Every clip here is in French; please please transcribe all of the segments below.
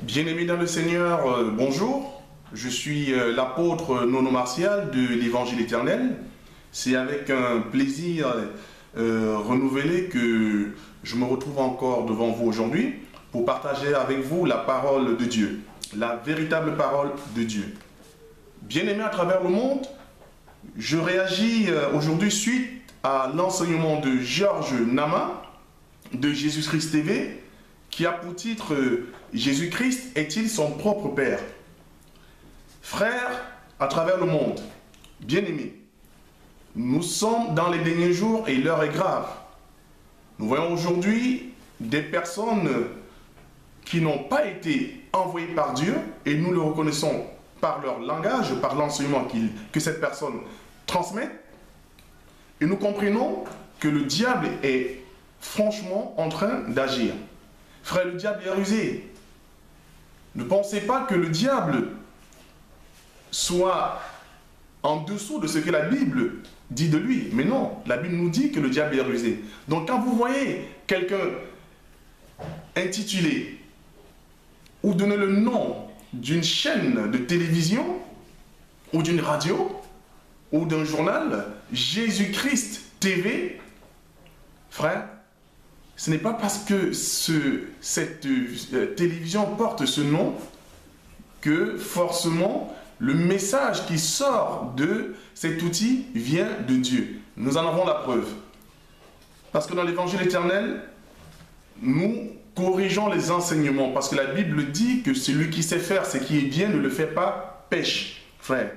Bien-aimés dans le Seigneur, bonjour. Je suis l'apôtre Nono Martial de l'Évangile éternel. C'est avec un plaisir renouvelé que je me retrouve encore devant vous aujourd'hui pour partager avec vous la parole de Dieu, la véritable parole de Dieu. Bien-aimés à travers le monde, je réagis aujourd'hui suite à l'enseignement de Georges Nama de Jésus-Christ TV qui a pour titre Jésus-Christ est-il son propre Père? Frères à travers le monde, bien-aimés, nous sommes dans les derniers jours et l'heure est grave. Nous voyons aujourd'hui des personnes qui n'ont pas été envoyées par Dieu et nous le reconnaissons par leur langage, par l'enseignement que cette personne transmet. Et nous comprenons que le diable est franchement en train d'agir. Frère, le diable est rusé. Ne pensez pas que le diable soit en dessous de ce que la Bible dit de lui. Mais non, la Bible nous dit que le diable est rusé. Donc quand vous voyez quelqu'un intitulé ou donner le nom d'une chaîne de télévision ou d'une radio ou d'un journal, Jésus-Christ TV, frère, ce n'est pas parce que cette télévision porte ce nom que forcément le message qui sort de cet outil vient de Dieu. Nous en avons la preuve. Parce que dans l'Évangile éternel, nous corrigeons les enseignements. Parce que la Bible dit que celui qui sait faire ce qui est bien ne le fait pas pêche, frère.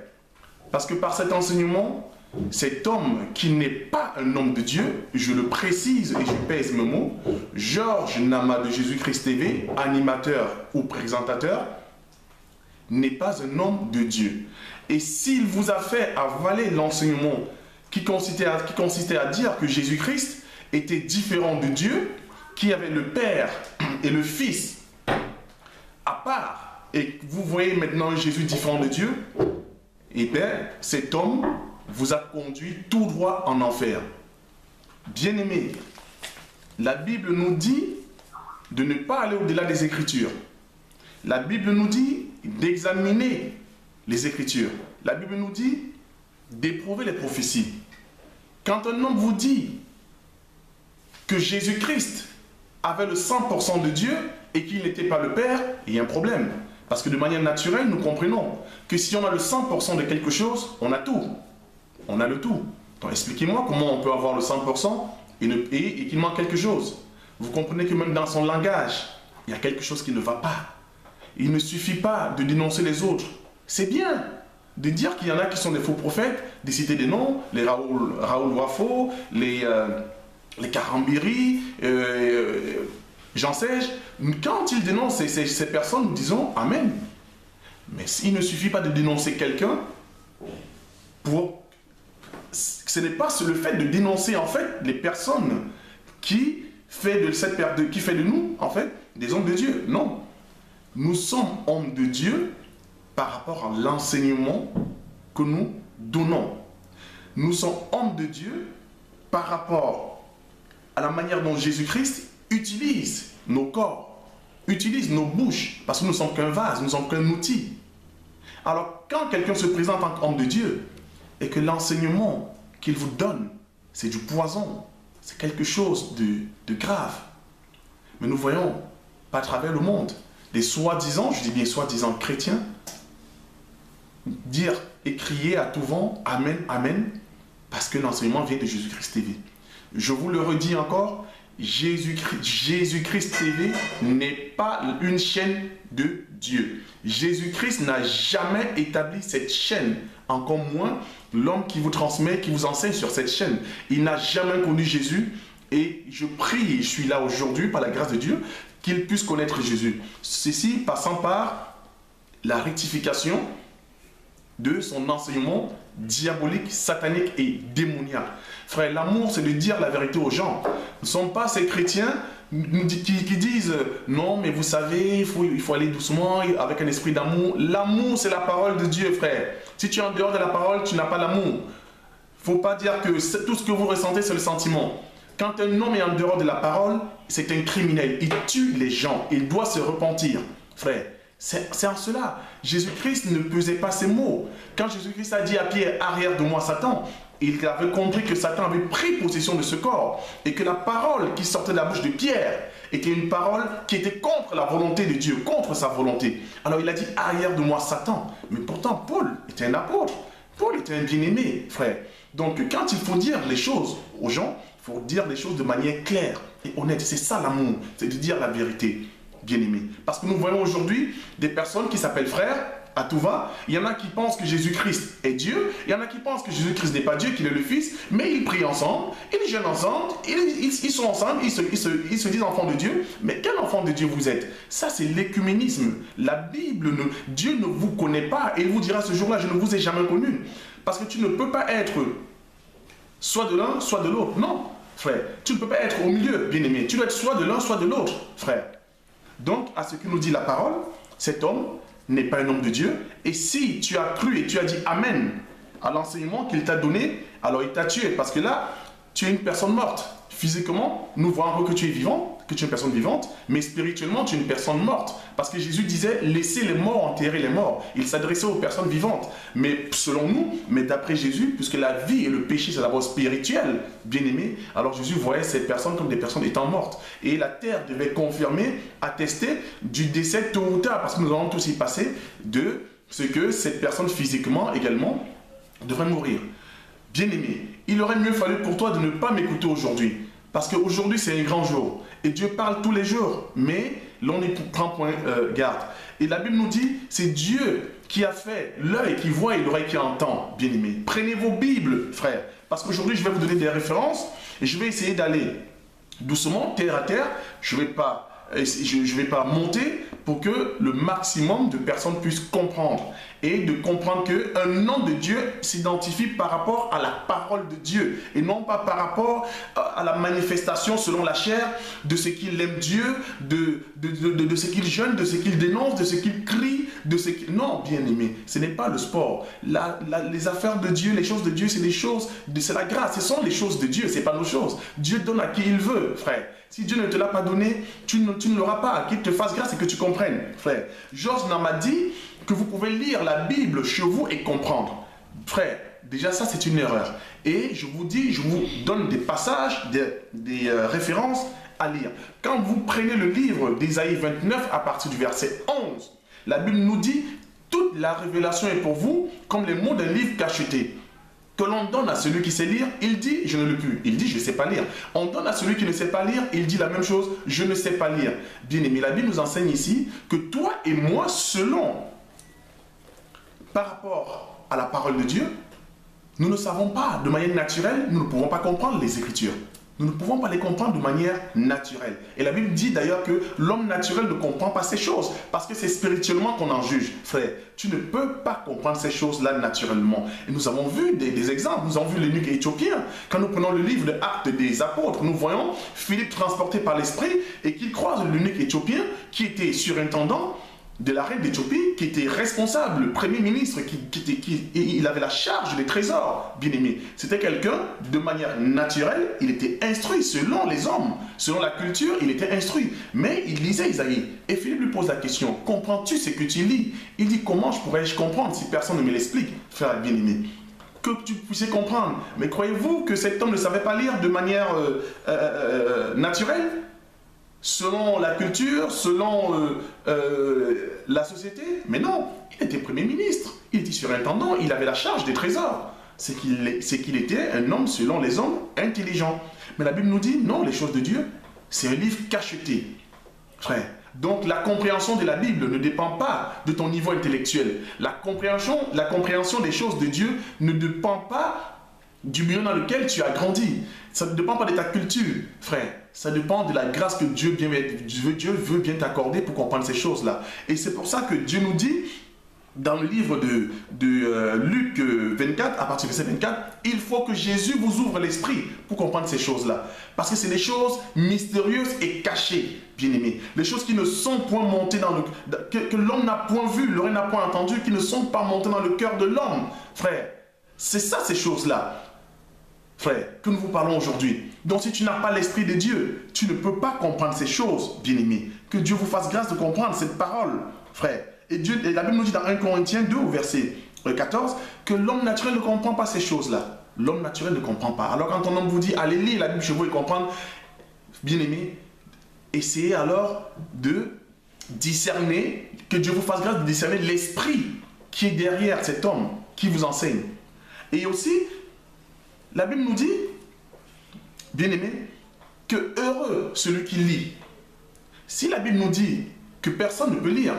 Parce que par cet enseignement, cet homme qui n'est pas un homme de Dieu, je le précise et je pèse mes mots, Georges Nama de Jésus-Christ TV, animateur ou présentateur, n'est pas un homme de Dieu. Et s'il vous a fait avaler l'enseignement qui consistait à dire que Jésus-Christ était différent de Dieu, qui avait le Père et le Fils à part, et que vous voyez maintenant Jésus différent de Dieu, et bien cet homme vous a conduit tout droit en enfer. Bien-aimés, la Bible nous dit de ne pas aller au-delà des Écritures. La Bible nous dit d'examiner les Écritures. La Bible nous dit d'éprouver les prophéties. Quand un homme vous dit que Jésus-Christ avait le 100% de Dieu et qu'il n'était pas le Père, il y a un problème. Parce que de manière naturelle, nous comprenons que si on a le 100% de quelque chose, on a tout. On a le tout. Donc expliquez-moi comment on peut avoir le 100% et qu'il manque quelque chose. Vous comprenez que même dans son langage, il y a quelque chose qui ne va pas. Il ne suffit pas de dénoncer les autres. C'est bien de dire qu'il y en a qui sont des faux prophètes, de citer des noms, les Raoul Wafo, les Karambiri, j'en sais-je. Quand ils dénoncent ces personnes, nous disons Amen. Mais il ne suffit pas de dénoncer quelqu'un pour... Ce n'est pas le fait de dénoncer en fait les personnes qui fait de nous en fait des hommes de Dieu. Non. Nous sommes hommes de Dieu par rapport à l'enseignement que nous donnons. Nous sommes hommes de Dieu par rapport à la manière dont Jésus-Christ utilise nos corps, utilise nos bouches, parce que nous ne sommes qu'un vase, nous ne sommes qu'un outil. Alors quand quelqu'un se présente en homme de Dieu et que l'enseignement qu'il vous donne, c'est du poison, c'est quelque chose de grave. Mais nous voyons, pas à travers le monde, des soi-disant, je dis bien soi-disant chrétiens, dire et crier à tout vent, Amen, Amen, parce que l'enseignement vient de Jésus-Christ TV. Je vous le redis encore, Jésus-Christ TV n'est pas une chaîne de Dieu. Jésus-Christ n'a jamais établi cette chaîne, encore moins l'homme qui vous transmet, qui vous enseigne sur cette chaîne. Il n'a jamais connu Jésus et je prie, je suis là aujourd'hui par la grâce de Dieu, qu'il puisse connaître Jésus. Ceci passant par la rectification de son enseignement diabolique, satanique et démoniaque. Frère, l'amour, c'est de dire la vérité aux gens. Nous ne sommes pas ces chrétiens qui disent non, mais vous savez, il faut aller doucement avec un esprit d'amour. L'amour, c'est la parole de Dieu, frère. Si tu es en dehors de la parole, tu n'as pas l'amour. Il ne faut pas dire que tout ce que vous ressentez, c'est le sentiment. Quand un homme est en dehors de la parole, c'est un criminel. Il tue les gens. Il doit se repentir. Frère, C'est en cela. Jésus-Christ ne pesait pas ses mots. Quand Jésus-Christ a dit à Pierre, arrière de moi Satan, il avait compris que Satan avait pris possession de ce corps et que la parole qui sortait de la bouche de Pierre était une parole qui était contre la volonté de Dieu, contre sa volonté. Alors il a dit, arrière de moi Satan. Mais pourtant, Paul était un apôtre. Paul était un bien-aimé, frère. Donc quand il faut dire les choses aux gens, il faut dire les choses de manière claire et honnête. C'est ça l'amour, c'est de dire la vérité, bien-aimé. Parce que nous voyons aujourd'hui des personnes qui s'appellent frères, à tout va. Il y en a qui pensent que Jésus-Christ est Dieu. Il y en a qui pensent que Jésus-Christ n'est pas Dieu, qu'il est le Fils. Mais ils prient ensemble, ils jeûnent ensemble, ils sont ensemble, ils se disent enfants de Dieu. Mais quel enfant de Dieu vous êtes? Ça, c'est l'écuménisme. La Bible, Dieu ne vous connaît pas. Et il vous dira ce jour-là, je ne vous ai jamais connu. Parce que tu ne peux pas être soit de l'un, soit de l'autre. Non, frère. Tu ne peux pas être au milieu, bien-aimé. Tu dois être soit de l'un, soit de l'autre, frère. Donc, à ce que nous dit la parole, cet homme n'est pas un homme de Dieu. Et si tu as cru et tu as dit Amen à l'enseignement qu'il t'a donné, alors il t'a tué. Parce que là, tu es une personne morte. Physiquement, nous voyons que tu es vivant, que tu es une personne vivante, mais spirituellement, tu es une personne morte. Parce que Jésus disait, laissez les morts enterrer les morts. Il s'adressait aux personnes vivantes. Mais selon nous, mais d'après Jésus, puisque la vie et le péché, c'est d'abord spirituel, bien aimé, alors Jésus voyait ces personnes comme des personnes étant mortes. Et la terre devait confirmer, attester du décès tôt ou tard, parce que nous allons tous y passer, de ce que cette personne physiquement également devrait mourir. Bien aimé, il aurait mieux fallu pour toi de ne pas m'écouter aujourd'hui. Parce qu'aujourd'hui, c'est un grand jour. Et Dieu parle tous les jours. Mais l'on y prend point garde. Et la Bible nous dit, c'est Dieu qui a fait l'œil qui voit et l'oreille qui entend, bien aimé. Prenez vos Bibles, frères. Parce qu'aujourd'hui, je vais vous donner des références. Et je vais essayer d'aller doucement, terre à terre. Je ne vais pas monter pour que le maximum de personnes puissent comprendre. Et de comprendre qu'un nom de Dieu s'identifie par rapport à la parole de Dieu. Et non pas par rapport à la manifestation selon la chair de ce qu'il aime Dieu, de ce qu'il jeûne, de ce qu'il dénonce, de ce qu'il crie, de ce qu'il... Non, bien aimé, ce n'est pas le sport. Les affaires de Dieu, les choses de Dieu, c'est des choses, c'est la grâce. Ce sont les choses de Dieu, ce n'est pas nos choses. Dieu donne à qui il veut, frère. Si Dieu ne te l'a pas donné, tu ne l'auras pas. Qu'il te fasse grâce et que tu comprennes, frère. Georges m'a dit que vous pouvez lire la Bible chez vous et comprendre. Frère, déjà ça c'est une erreur. Et je vous dis, je vous donne des passages, des références à lire. Quand vous prenez le livre d'Ésaïe 29 à partir du verset 11, la Bible nous dit, toute la révélation est pour vous comme les mots d'un livre cacheté. Que l'on donne à celui qui sait lire, il dit, je ne le puis. Il dit, je ne sais pas lire. On donne à celui qui ne sait pas lire, il dit la même chose, je ne sais pas lire. Bien aimé, la Bible nous enseigne ici que toi et moi, selon, par rapport à la parole de Dieu, nous ne savons pas de manière naturelle, nous ne pouvons pas comprendre les Écritures. Nous ne pouvons pas les comprendre de manière naturelle. Et la Bible dit d'ailleurs que l'homme naturel ne comprend pas ces choses, parce que c'est spirituellement qu'on en juge. Frère, tu ne peux pas comprendre ces choses-là naturellement. Et nous avons vu des exemples. Nous avons vu l'eunuque éthiopien. Quand nous prenons le livre de Actes des Apôtres, nous voyons Philippe transporté par l'Esprit et qu'il croise l'eunuque éthiopien qui était surintendant de la reine d'Éthiopie, qui était responsable, le premier ministre, il avait la charge des trésors, bien aimé. C'était quelqu'un, de manière naturelle, il était instruit selon les hommes, selon la culture, il était instruit. Mais il lisait Isaïe. Et Philippe lui pose la question, comprends-tu ce que tu lis? Il dit, comment pourrais-je comprendre si personne ne me l'explique, frère bien aimé? Que tu puisses comprendre. Mais croyez-vous que cet homme ne savait pas lire de manière naturelle? Selon la culture, selon la société? Mais non, il était Premier ministre, il était surintendant, il avait la charge des trésors. C'est qu'il était un homme, selon les hommes, intelligent. Mais la Bible nous dit, non, les choses de Dieu, c'est un livre cacheté. Frère, donc la compréhension de la Bible ne dépend pas de ton niveau intellectuel. La compréhension des choses de Dieu ne dépend pas du milieu dans lequel tu as grandi. Ça ne dépend pas de ta culture, frère. Ça dépend de la grâce que Dieu veut bien t'accorder pour comprendre ces choses-là. Et c'est pour ça que Dieu nous dit, dans le livre de Luc 24, à partir du verset 24, il faut que Jésus vous ouvre l'esprit pour comprendre ces choses-là. Parce que c'est des choses mystérieuses et cachées, bien-aimés. Les choses qui ne sont point montées dans le... que l'homme n'a point vu, l'oreille n'a point entendu, qui ne sont pas montées dans le cœur de l'homme, frère. C'est ça, ces choses-là, frère, que nous vous parlons aujourd'hui. Donc si tu n'as pas l'Esprit de Dieu, tu ne peux pas comprendre ces choses, bien-aimés. Que Dieu vous fasse grâce de comprendre cette parole, frère. Et la Bible nous dit dans 1 Corinthiens 2, au verset 14, que l'homme naturel ne comprend pas ces choses-là. L'homme naturel ne comprend pas. Alors quand un homme vous dit, allez lire la Bible chez vous et comprendre, bien aimé, essayez alors de discerner, que Dieu vous fasse grâce de discerner l'esprit qui est derrière cet homme qui vous enseigne. Et aussi, la Bible nous dit, bien aimé, que heureux celui qui lit. Si la Bible nous dit que personne ne peut lire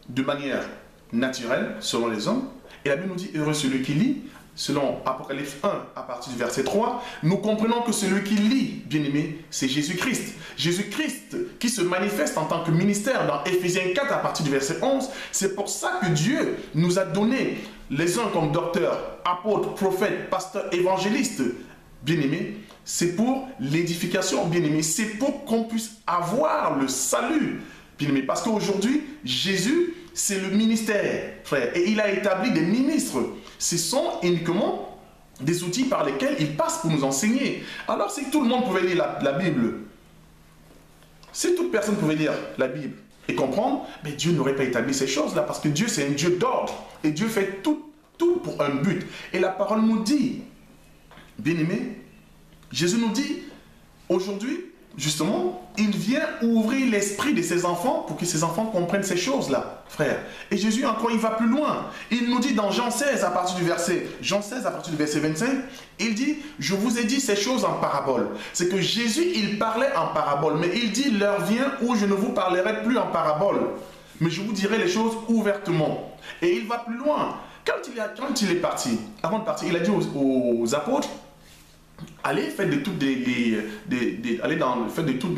de manière naturelle, selon les hommes, et la Bible nous dit heureux celui qui lit, selon Apocalypse 1, à partir du verset 3, nous comprenons que celui qui lit, bien aimé, c'est Jésus-Christ. Jésus-Christ qui se manifeste en tant que ministère dans Éphésiens 4, à partir du verset 11. C'est pour ça que Dieu nous a donné les uns comme docteurs, apôtres, prophètes, pasteurs, évangélistes. Bien aimé, c'est pour l'édification, bien aimé, c'est pour qu'on puisse avoir le salut, bien aimé. Parce qu'aujourd'hui, Jésus, c'est le ministère, frère, et il a établi des ministres. Ce sont uniquement des outils par lesquels il passe pour nous enseigner. Alors si tout le monde pouvait lire la Bible, si toute personne pouvait lire la Bible et comprendre, mais Dieu n'aurait pas établi ces choses-là, parce que Dieu c'est un Dieu d'ordre, et Dieu fait tout pour un but. Et la parole nous dit, bien-aimé, Jésus nous dit, aujourd'hui, justement, il vient ouvrir l'esprit de ses enfants pour que ses enfants comprennent ces choses-là, frère. Et Jésus, encore, il va plus loin. Il nous dit dans Jean 16, à partir du verset 25, il dit, je vous ai dit ces choses en parabole. C'est que Jésus, il parlait en parabole, mais il dit, l'heure vient où je ne vous parlerai plus en parabole, mais je vous dirai les choses ouvertement. Et il va plus loin. Quand il est parti, avant de partir, il a dit aux apôtres, allez, faites de toutes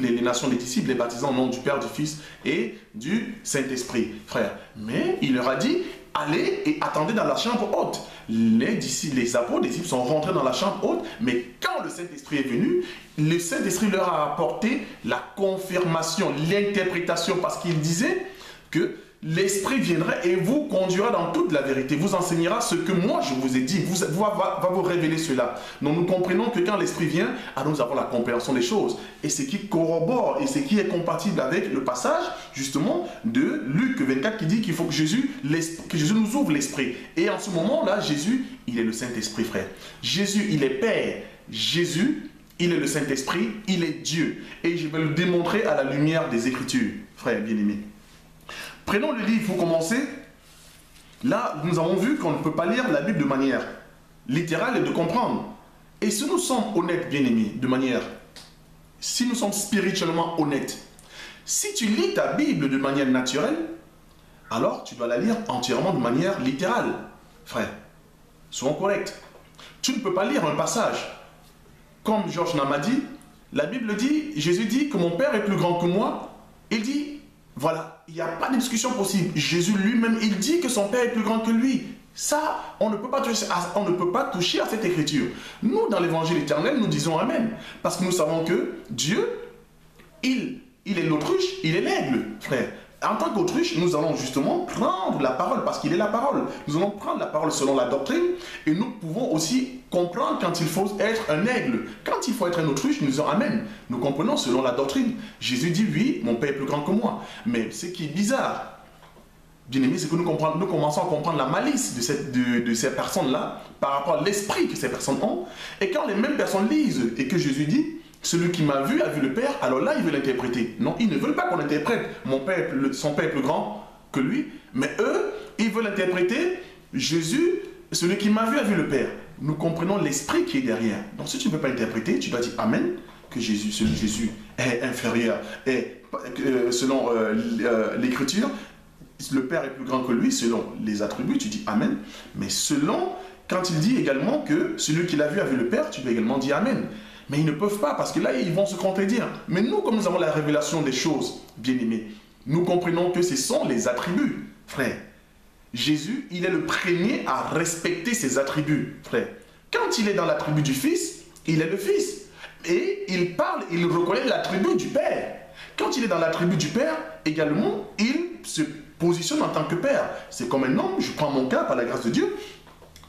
les nations des disciples, les baptisant au nom du Père, du Fils et du Saint-Esprit, frère. Mais il leur a dit, allez et attendez dans la chambre haute. Les apôtres, les disciples sont rentrés dans la chambre haute, mais quand le Saint-Esprit est venu, le Saint-Esprit leur a apporté la confirmation, l'interprétation, parce qu'il disait que l'Esprit viendra et vous conduira dans toute la vérité, vous enseignera ce que moi je vous ai dit, va vous révéler cela. Donc nous comprenons que quand l'Esprit vient, alors nous avons la compréhension des choses. Et ce qui corrobore et ce qui est compatible avec le passage justement de Luc 24 qui dit qu'il faut que Jésus nous ouvre l'Esprit. Et en ce moment-là, Jésus, il est le Saint-Esprit, frère. Jésus, il est Père. Jésus, il est le Saint-Esprit, il est Dieu. Et je vais le démontrer à la lumière des Écritures, frère bien-aimé. Prenons le livre, vous commencez. Là, nous avons vu qu'on ne peut pas lire la Bible de manière littérale et de comprendre. Et si nous sommes honnêtes, bien-aimés, si nous sommes spirituellement honnêtes, si tu lis ta Bible de manière naturelle, alors tu dois la lire entièrement de manière littérale, frère. Soyons corrects. Tu ne peux pas lire un passage. Comme Georges Nam a dit, la Bible dit, Jésus dit que mon Père est plus grand que moi. Il dit, voilà, il n'y a pas de discussion possible. Jésus lui-même, il dit que son Père est plus grand que lui. Ça, on ne peut pas toucher à cette écriture. Nous, dans l'évangile éternel, nous disons Amen. Parce que nous savons que Dieu, il est l'autruche, il est l'aigle, frère. En tant qu'autruche, nous allons justement prendre la parole, parce qu'il est la parole. Nous allons prendre la parole selon la doctrine, et nous pouvons aussi comprendre quand il faut être un aigle. Quand il faut être un autruche, nous disons Amen. Nous comprenons selon la doctrine. Jésus dit, oui, mon Père est plus grand que moi. Mais ce qui est bizarre, bien aimé, c'est que nous commençons à comprendre la malice de ces personnes-là, par rapport à l'esprit que ces personnes ont. Et quand les mêmes personnes lisent, et que Jésus dit, celui qui m'a vu a vu le Père, alors là, ils veulent l'interpréter. Non, ils ne veulent pas qu'on interprète. Son Père est plus grand que lui, mais eux, ils veulent interpréter Jésus, celui qui m'a vu a vu le Père. Nous comprenons l'esprit qui est derrière. Donc si tu ne peux pas interpréter, tu dois dire Amen, que Jésus est inférieur. Et selon l'Écriture, le Père est plus grand que lui, selon les attributs, tu dis Amen. Mais selon, quand il dit également que celui qui l'a vu a vu le Père, tu dois également dire Amen. Mais ils ne peuvent pas, parce que là, ils vont se contredire. Mais nous, comme nous avons la révélation des choses, bien-aimés, nous comprenons que ce sont les attributs, frère. Jésus, il est le premier à respecter ses attributs, frère. Quand il est dans l'attribut du Fils, il est le Fils. Et il parle, il reconnaît l'attribut du Père. Quand il est dans l'attribut du Père, également, il se positionne en tant que Père. C'est comme un homme, je prends mon cas par la grâce de Dieu.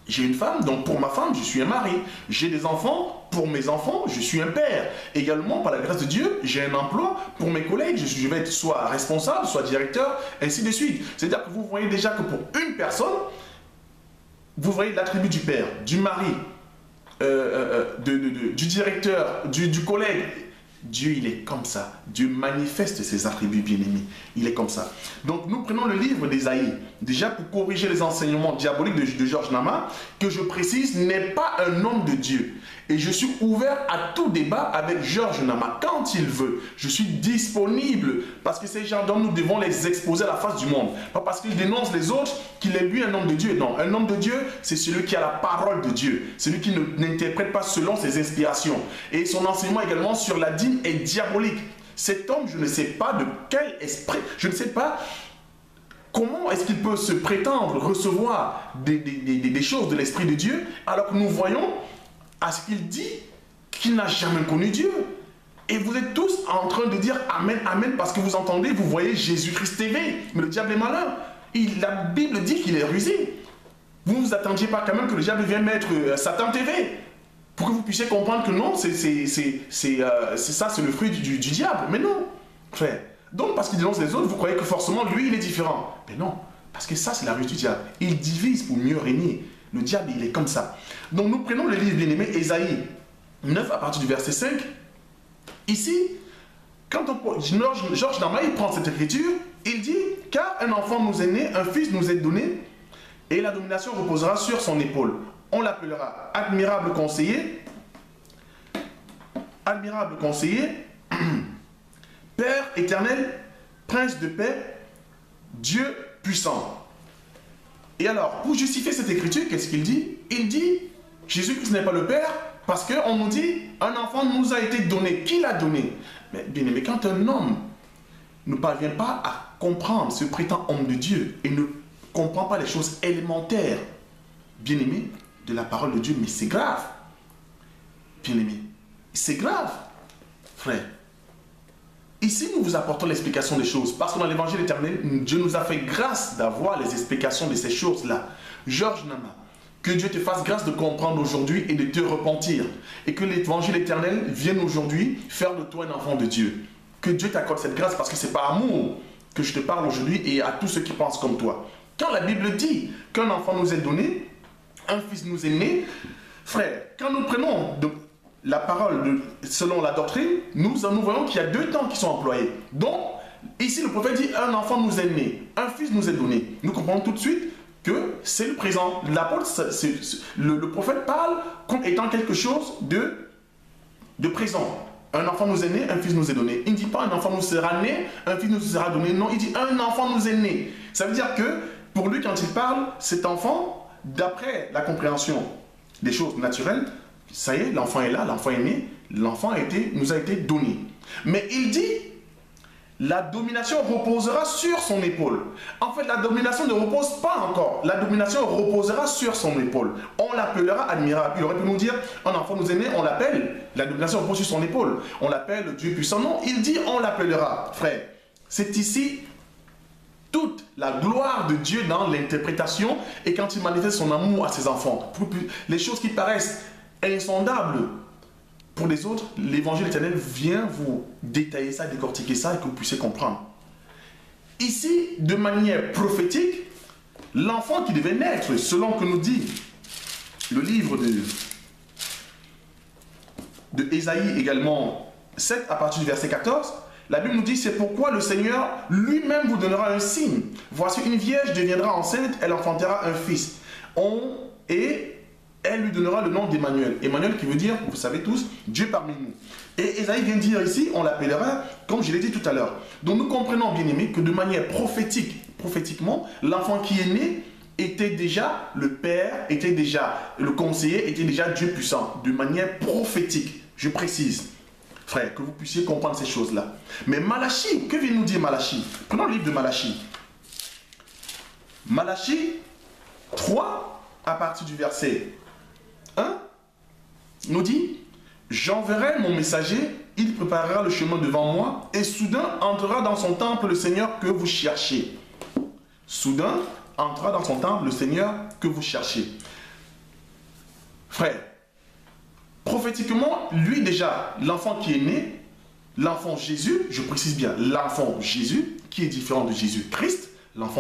J'ai une femme, donc pour ma femme, je suis un mari. J'ai des enfants, pour mes enfants, je suis un père. Également, par la grâce de Dieu, j'ai un emploi. Pour mes collègues, je vais être soit responsable, soit directeur, ainsi de suite. C'est-à-dire que vous voyez déjà que pour une personne, vous voyez l'attribut du père, du mari, du directeur, du collègue. Dieu, il est comme ça. Dieu manifeste ses attributs bien-aimés. Il est comme ça. Donc, nous prenons le livre d'Ésaïe, déjà pour corriger les enseignements diaboliques de Georges Nama, que je précise, n'est pas un homme de Dieu. Et je suis ouvert à tout débat avec Georges Nama quand il veut. Je suis disponible parce que ces gens dont nous devons les exposer à la face du monde. Pas parce qu'il dénonce les autres qu'il est lui un homme de Dieu. Non, un homme de Dieu, c'est celui qui a la parole de Dieu. Celui qui n'interprète pas selon ses inspirations. Et son enseignement également sur la dîme est diabolique. Cet homme, je ne sais pas de quel esprit, je ne sais pas comment est-ce qu'il peut se prétendre recevoir des choses de l'Esprit de Dieu alors que nous voyons à ce qu'il dit qu'il n'a jamais connu Dieu. Et vous êtes tous en train de dire Amen, Amen, parce que vous entendez, vous voyez Jésus-Christ TV. Mais le diable est malin. La Bible dit qu'il est rusé. Vous ne vous attendiez pas quand même que le diable vienne mettre Satan TV pour que vous puissiez comprendre que non, c'est ça, c'est le fruit du diable. Mais non, frère. Donc, parce qu'il dénonce les autres, vous croyez que forcément, lui, il est différent. Mais non, parce que ça, c'est la ruse du diable. Il divise pour mieux régner. Le diable, il est comme ça. Donc, nous prenons le livre bien-aimé, Ésaïe 9, à partir du verset 5. Ici, quand Georges Nama, il prend cette écriture, il dit « Car un enfant nous est né, un fils nous est donné, et la domination reposera sur son épaule. On l'appellera admirable conseiller, Père éternel, prince de paix, Dieu puissant. » Et alors, pour justifier cette écriture, qu'est-ce qu'il dit? Il dit, Jésus-Christ n'est pas le Père, parce qu'on nous dit, un enfant nous a été donné. Qui l'a donné? Mais bien aimé, quand un homme ne parvient pas à comprendre, se prétend homme de Dieu, et ne comprend pas les choses élémentaires, bien aimé, de la parole de Dieu, mais c'est grave. Bien aimé, c'est grave, frère. Ici, nous vous apportons l'explication des choses, parce que dans l'évangile éternel, Dieu nous a fait grâce d'avoir les explications de ces choses-là. Georges Nama, que Dieu te fasse grâce de comprendre aujourd'hui et de te repentir. Et que l'évangile éternel vienne aujourd'hui faire de toi un enfant de Dieu. Que Dieu t'accorde cette grâce, parce que c'est par amour que je te parle aujourd'hui et à tous ceux qui pensent comme toi. Quand la Bible dit qu'un enfant nous est donné, un fils nous est né, frère, quand nous prenons la parole selon la doctrine, nous voyons qu'il y a deux temps qui sont employés. Donc, ici le prophète dit un enfant nous est né, un fils nous est donné. Nous comprenons tout de suite que c'est le présent. L'apôtre, le prophète parle comme étant quelque chose de présent. Un enfant nous est né, un fils nous est donné. Il ne dit pas un enfant nous sera né, un fils nous sera donné. Non, il dit un enfant nous est né. Ça veut dire que pour lui, quand il parle, cet enfant, d'après la compréhension des choses naturelles, ça y est, l'enfant est là, l'enfant est né, l'enfant nous a été donné. Mais il dit, la domination reposera sur son épaule. En fait, la domination ne repose pas encore. La domination reposera sur son épaule. On l'appellera admirable. Il aurait pu nous dire, un enfant nous est né, on l'appelle. La domination repose sur son épaule. On l'appelle Dieu puissant. Non, il dit, on l'appellera. Frère, c'est ici toute la gloire de Dieu dans l'interprétation et quand il manifeste son amour à ses enfants. Les choses qui paraissent insondable pour les autres, l'évangile éternel vient vous détailler ça, décortiquer ça et que vous puissiez comprendre. Ici, de manière prophétique, l'enfant qui devait naître, selon que nous dit le livre de Ésaïe également 7 à partir du verset 14, la Bible nous dit, c'est pourquoi le Seigneur lui-même vous donnera un signe. Voici une vierge deviendra enceinte, elle enfantera un fils. Elle lui donnera le nom d'Emmanuel. Emmanuel qui veut dire, vous savez tous, Dieu parmi nous. Et Ésaïe vient dire ici, on l'appellera, comme je l'ai dit tout à l'heure. Donc nous comprenons, bien aimés, que de manière prophétiquement, l'enfant qui est né était déjà le Père, était déjà le conseiller, était déjà Dieu puissant. De manière prophétique, je précise. Frère, que vous puissiez comprendre ces choses-là. Mais Malachie, que vient nous dire Malachie? Prenons le livre de Malachie. Malachie 3, à partir du verset 1, nous dit, j'enverrai mon messager, il préparera le chemin devant moi, et soudain entrera dans son temple le Seigneur que vous cherchez. Soudain entrera dans son temple le Seigneur que vous cherchez. Frère, prophétiquement, lui déjà, l'enfant qui est né, l'enfant Jésus, je précise bien, l'enfant Jésus, qui est différent de Jésus-Christ, l'enfant